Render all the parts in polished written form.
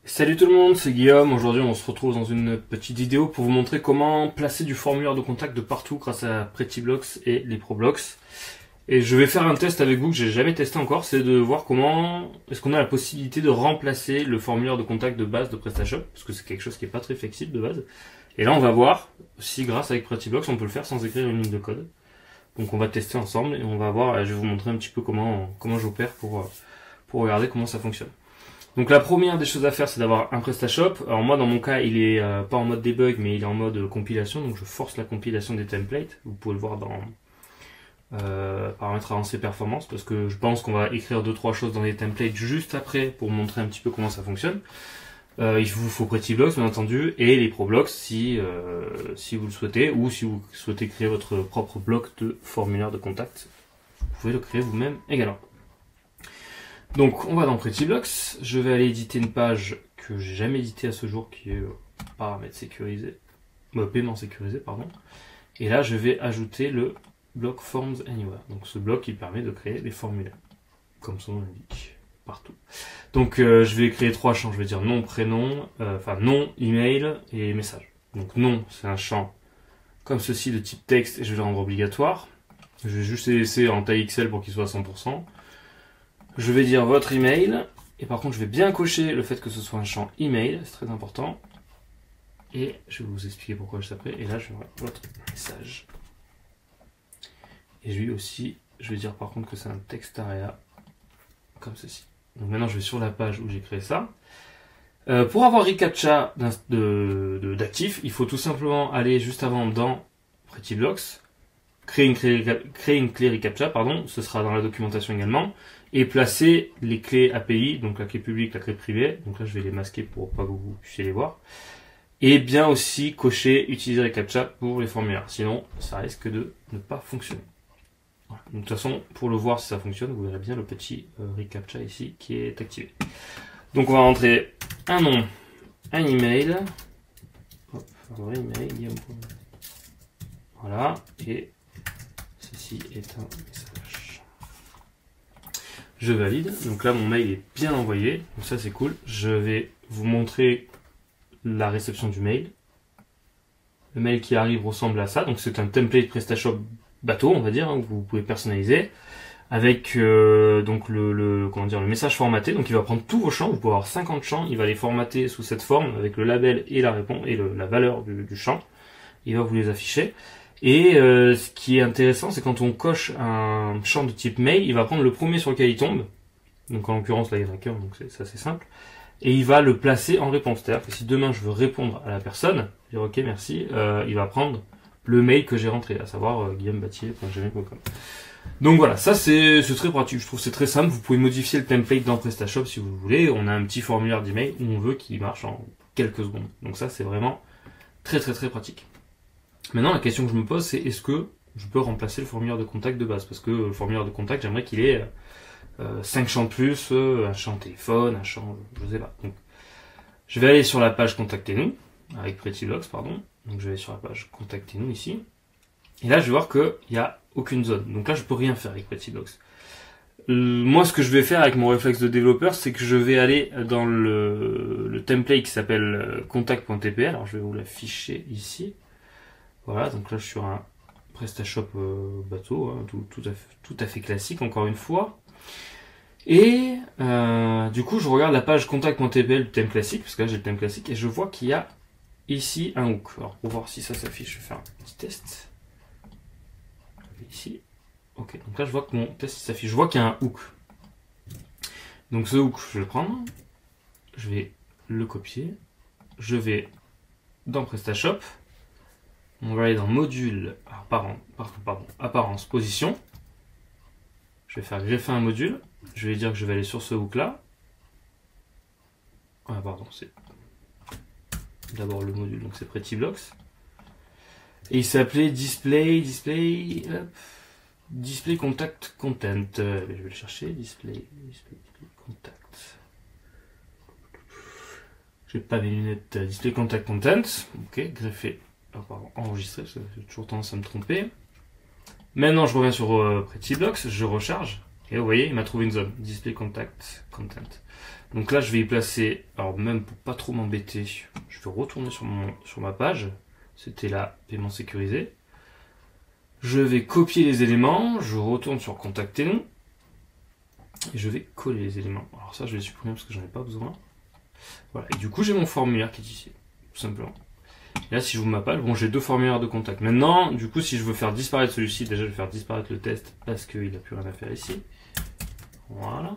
Salut tout le monde, c'est Guillaume. Aujourd'hui, on se retrouve dans une petite vidéo pour vous montrer comment placer du formulaire de contact de partout grâce à PrettyBlocks et LibreBlocks. Et je vais faire un test avec vous que j'ai jamais testé encore, c'est de voir comment est-ce qu'on a la possibilité de remplacer le formulaire de contact de base de PrestaShop, parce que c'est quelque chose qui est pas très flexible de base. Et là, on va voir si grâce avec PrettyBlocks, on peut le faire sans écrire une ligne de code. Donc on va tester ensemble et on va voir, je vais vous montrer un petit peu comment j'opère pour regarder comment ça fonctionne. Donc la première des choses à faire, c'est d'avoir un PrestaShop. Alors moi, dans mon cas, il est pas en mode debug, mais il est en mode compilation. Donc je force la compilation des templates. Vous pouvez le voir dans paramètres avancés performance, parce que je pense qu'on va écrire 2-3 choses dans les templates juste après pour montrer un petit peu comment ça fonctionne. Il vous faut PrettyBlocks, bien entendu, et les ProBlocks si vous le souhaitez, ou si vous souhaitez créer votre propre bloc de formulaire de contact, vous pouvez le créer vous-même également. Donc on va dans PrettyBlocks, je vais aller éditer une page que j'ai jamais éditée à ce jour, qui est paramètres sécurisés, paiement sécurisé, pardon. Et là je vais ajouter le bloc Forms Anywhere. Donc ce bloc qui permet de créer des formulaires, comme son nom l'indique, partout. Donc je vais créer 3 champs, je vais dire nom, prénom, nom, email et message. Donc nom, c'est un champ comme ceci de type texte et je vais le rendre obligatoire. Je vais juste laisser en taille XL pour qu'il soit à 100%. Je vais dire votre email, et par contre je vais bien cocher le fait que ce soit un champ email, c'est très important. Et je vais vous expliquer pourquoi juste après. Et là je vais votre message. Et lui aussi, je vais dire par contre que c'est un text area, comme ceci. Donc maintenant je vais sur la page où j'ai créé ça. Pour avoir reCAPTCHA d'actif, il faut tout simplement aller juste avant dans PrettyBlocks, créer une clé reCAPTCHA, pardon, ce sera dans la documentation également, et placer les clés API, donc la clé publique, la clé privée, donc là je vais les masquer pour pas que vous puissiez les voir, et bien aussi cocher utiliser reCAPTCHA pour les formulaires, sinon ça risque de ne pas fonctionner. Voilà. Donc, de toute façon, pour le voir si ça fonctionne, vous verrez bien le petit reCAPTCHA ici qui est activé. Donc on va rentrer un nom, un email, hop, un vrai email, voilà, et ceci est un message. Je valide, donc là mon mail est bien envoyé, donc ça c'est cool. Je vais vous montrer la réception du mail. Le mail qui arrive ressemble à ça, donc c'est un template PrestaShop bateau, on va dire, hein, que vous pouvez personnaliser, avec donc le message formaté. Donc il va prendre tous vos champs, vous pouvez avoir 50 champs, il va les formater sous cette forme, avec le label et la réponse, et la valeur du champ. Il va vous les afficher. Et ce qui est intéressant, c'est quand on coche un champ de type mail, il va prendre le premier sur lequel il tombe. Donc en l'occurrence, là il y en a qu'un, donc c'est assez simple. Et il va le placer en réponse. C'est-à-dire que si demain je veux répondre à la personne, dire ok merci, il va prendre le mail que j'ai rentré, à savoir guillaumebattier.gmail.com. Donc voilà, ça c'est très pratique, je trouve c'est très simple. Vous pouvez modifier le template dans PrestaShop si vous voulez. On a un petit formulaire d'email où on veut qu'il marche en quelques secondes. Donc ça c'est vraiment très pratique. Maintenant, la question que je me pose, c'est est-ce que je peux remplacer le formulaire de contact de base? Parce que le formulaire de contact, j'aimerais qu'il ait 5 champs de plus, un champ téléphone, un champ, je sais pas. Donc, je vais aller sur la page Contactez-nous, avec PrettyBlocks, pardon. Donc, je vais aller sur la page Contactez-nous ici. Et là, je vais voir qu'il n'y a aucune zone. Donc là, je peux rien faire avec PrettyBlocks. Moi, ce que je vais faire avec mon réflexe de développeur, c'est que je vais aller dans le template qui s'appelle contact.tpl. Alors, je vais vous l'afficher ici. Voilà, donc là je suis sur un PrestaShop bateau, hein, tout à fait classique, encore une fois. Et du coup, je regarde la page contact.tpl du thème classique, parce que là j'ai le thème classique, et je vois qu'il y a ici un hook. Alors pour voir si ça s'affiche, je vais faire un petit test. Ici. Ok, donc là je vois que mon test s'affiche. Je vois qu'il y a un hook. Donc ce hook, je vais le prendre, je vais le copier, je vais dans PrestaShop. On va aller dans module, apparence, position. Je vais faire greffer un module. Je vais dire que je vais aller sur ce hook là. Ah pardon, c'est d'abord le module, donc c'est PrettyBlocks. Et il s'appelait display contact content. Je vais le chercher, display contact. J'ai pas mes lunettes, display contact content. Ok, greffer. Enregistrer, j'ai toujours tendance à me tromper. Maintenant je reviens sur PrettyBlocks, je recharge, Et vous voyez, il m'a trouvé une zone. Display contact, content. Donc là, je vais y placer, alors même pour pas trop m'embêter, je vais retourner sur ma page. C'était là, paiement sécurisé. Je vais copier les éléments, je retourne sur contacter nous. Et je vais coller les éléments. Alors ça, je vais les supprimer parce que j'en ai pas besoin. Voilà, et du coup, j'ai mon formulaire qui est ici, tout simplement. Et là, si je vous ma page, bon, j'ai 2 formulaires de contact. Maintenant, du coup, si je veux faire disparaître celui-ci, déjà, je vais faire disparaître le test parce qu'il n'a plus rien à faire ici. Voilà.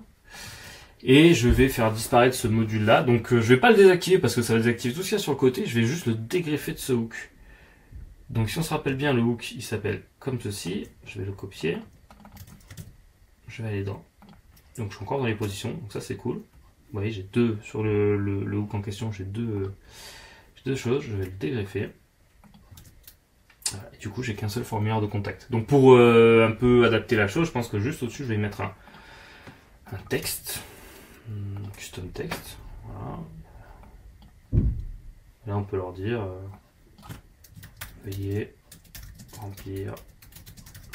Et je vais faire disparaître ce module-là. Donc, je vais pas le désactiver parce que ça va désactiver tout ce qu'il y a sur le côté. Je vais juste le dégreffer de ce hook. Donc, si on se rappelle bien, le hook, il s'appelle comme ceci. Je vais le copier. Je vais aller dans. Donc, je suis encore dans les positions. Donc, ça, c'est cool. Vous voyez, j'ai 2 sur le hook en question. J'ai deux choses. Je vais le dégreffer. Voilà. Et du coup, j'ai qu'un seul formulaire de contact. Donc, pour un peu adapter la chose, je pense que juste au-dessus, je vais y mettre un texte. Custom text. Voilà. Là, on peut leur dire veuillez remplir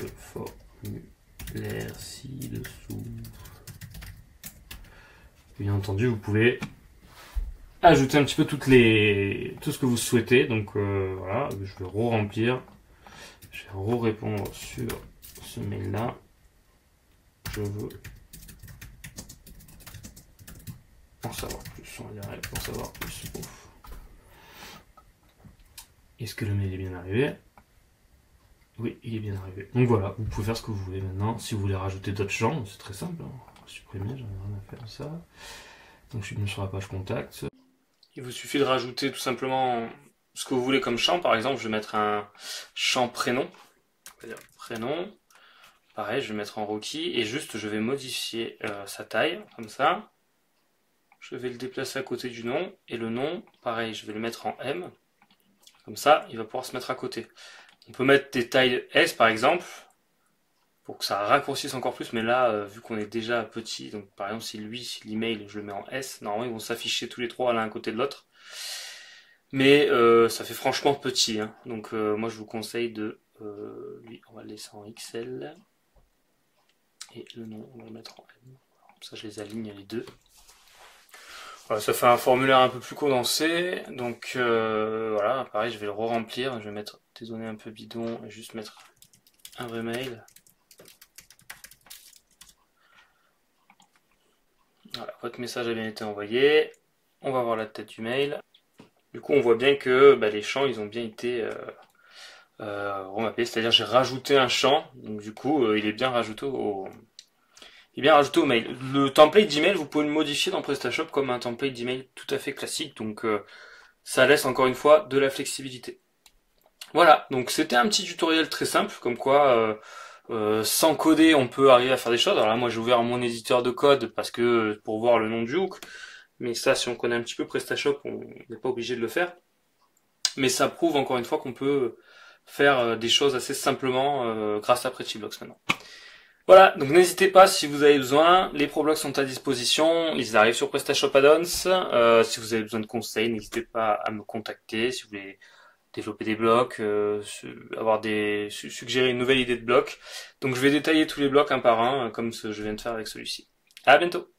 le formulaire ci-dessous. Bien entendu, vous pouvez ajouter un petit peu tout ce que vous souhaitez. Donc voilà, je vais re-remplir. Je vais re-répondre sur ce mail-là. Je veux en savoir plus. On va dire en savoir plus. Est-ce que le mail est bien arrivé? Oui, il est bien arrivé. Donc voilà, vous pouvez faire ce que vous voulez maintenant. Si vous voulez rajouter d'autres champs, c'est très simple. Supprimer, j'en ai rien à faire de ça. Donc je suis venu sur la page contact. Il vous suffit de rajouter tout simplement ce que vous voulez comme champ. Par exemple, je vais mettre un champ prénom. C'est-à-dire prénom. Pareil, je vais mettre en Rocky et juste je vais modifier sa taille, comme ça. Je vais le déplacer à côté du nom. Et le nom, pareil, je vais le mettre en M. Comme ça, il va pouvoir se mettre à côté. On peut mettre des tailles S par exemple, pour que ça raccourcisse encore plus, mais là, vu qu'on est déjà petit, donc par exemple si l'email, je le mets en S, normalement ils vont s'afficher tous les 3 l'un à côté de l'autre. Mais ça fait franchement petit, hein. Donc moi je vous conseille de... lui, on va le laisser en XL. Et le nom, on va le mettre en M. Comme ça je les aligne les deux. Voilà, ça fait un formulaire un peu plus condensé, donc voilà, pareil, je vais le re-remplir, je vais mettre des données un peu bidons et juste mettre un vrai mail. Voilà, votre message a bien été envoyé, on va voir la tête du mail. Du coup, on voit bien que les champs, ils ont bien été remappés, c'est-à-dire j'ai rajouté un champ, donc du coup, il est bien rajouté au... mail. Le template d'email, vous pouvez le modifier dans PrestaShop comme un template d'email tout à fait classique. Donc ça laisse encore une fois de la flexibilité. Voilà, donc c'était un petit tutoriel très simple, comme quoi sans coder on peut arriver à faire des choses. Alors là moi j'ai ouvert mon éditeur de code parce que pour voir le nom du hook, mais ça si on connaît un petit peu PrestaShop on n'est pas obligé de le faire. Mais ça prouve encore une fois qu'on peut faire des choses assez simplement grâce à Prettyblocks maintenant. Voilà, donc n'hésitez pas si vous avez besoin, les ProBlocks sont à disposition, ils arrivent sur PrestaShop Add-ons, si vous avez besoin de conseils, n'hésitez pas à me contacter, si vous voulez développer des blocs, suggérer une nouvelle idée de bloc. Donc je vais détailler tous les blocs un par un, comme je viens de faire avec celui-ci. À bientôt!